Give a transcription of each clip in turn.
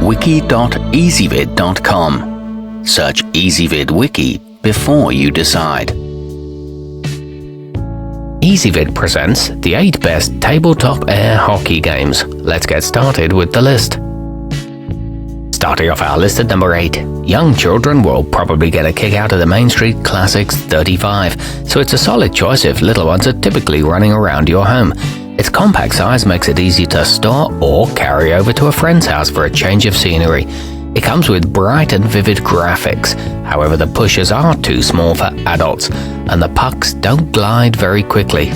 wiki.ezvid.com. Search Ezvid Wiki before you decide. Ezvid presents the 8 best tabletop air hockey games. Let's get started with the list. Starting off our list at number 8, young children will probably get a kick out of the Mainstreet Classics 35, so it's a solid choice if little ones are typically running around your home. Its compact size makes it easy to store or carry over to a friend's house for a change of scenery. It comes with bright and vivid graphics, however the pushers are too small for adults, and the pucks don't glide very quickly.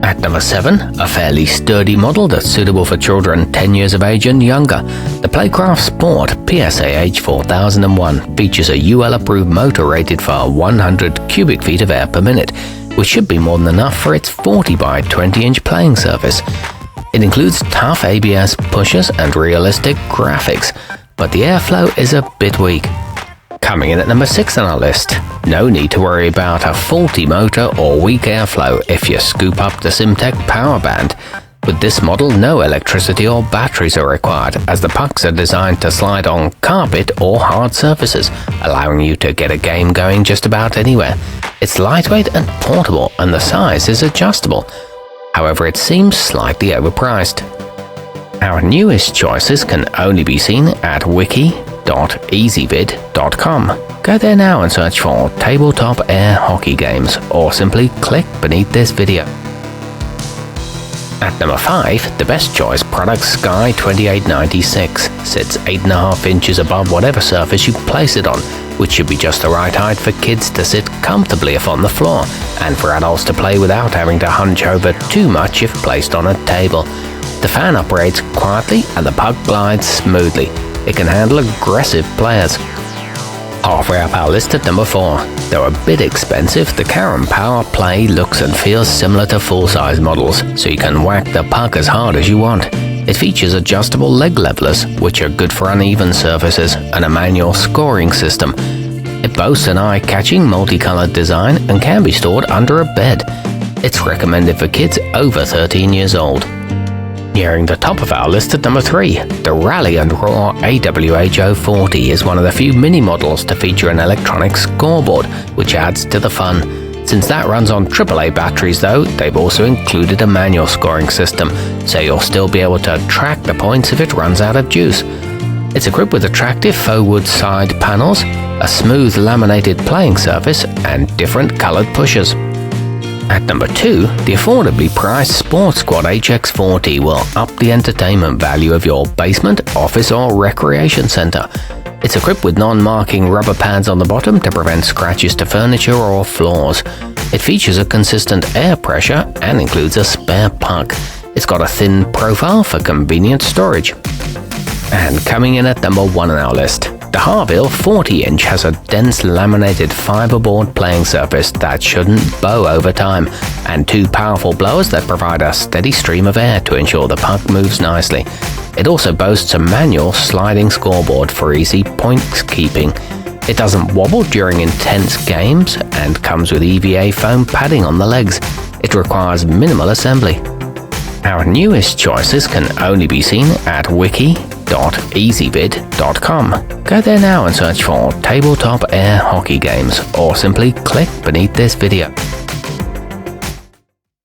At number 7, a fairly sturdy model that's suitable for children 10 years of age and younger. The Playcraft Sport PSA H4001 features a UL-approved motor rated for 100 cubic feet of air per minute, which should be more than enough for its 40 by 20 inch playing surface. It includes tough ABS pushers and realistic graphics, but the airflow is a bit weak. Coming in at number 6 on our list, no need to worry about a faulty motor or weak airflow if you scoop up the simtec powerband. With this model, no electricity or batteries are required, as the pucks are designed to slide on carpet or hard surfaces, allowing you to get a game going just about anywhere. It's lightweight and portable, and the size is adjustable. However, it seems slightly overpriced. Our newest choices can only be seen at wiki.ezvid.com. Go there now and search for tabletop air hockey games, or simply click beneath this video. At number 5, the best choice product Sky 2896 sits 8.5 inches above whatever surface you place it on, which should be just the right height for kids to sit comfortably upon the floor, and for adults to play without having to hunch over too much if placed on a table. The fan operates quietly and the puck glides smoothly. It can handle aggressive players. Halfway up our list at number 4. Though a bit expensive, the Carrom Power Play looks and feels similar to full-size models, so you can whack the puck as hard as you want. It features adjustable leg levelers, which are good for uneven surfaces, and a manual scoring system. It boasts an eye-catching multicolored design and can be stored under a bed. It's recommended for kids over 13 years old. Nearing the top of our list at number 3, the Rally and Raw AWH-040 is one of the few mini models to feature an electronic scoreboard, which adds to the fun. Since that runs on AAA batteries though, they've also included a manual scoring system, so you'll still be able to track the points if it runs out of juice. It's equipped with attractive faux wood side panels, a smooth laminated playing surface, and different colored pushers. At number 2, the affordably priced Sports Squad HX40 will up the entertainment value of your basement, office or recreation center. It's equipped with non-marking rubber pads on the bottom to prevent scratches to furniture or floors. It features a consistent air pressure and includes a spare puck. It's got a thin profile for convenient storage. And coming in at number 1 on our list, the Harvil 40-inch has a dense laminated fiberboard playing surface that shouldn't bow over time, and 2 powerful blowers that provide a steady stream of air to ensure the puck moves nicely. It also boasts a manual sliding scoreboard for easy points keeping. It doesn't wobble during intense games and comes with EVA foam padding on the legs. It requires minimal assembly. Our newest choices can only be seen at wiki.ezvid.com. Go there now and search for tabletop air hockey games, or simply click beneath this video.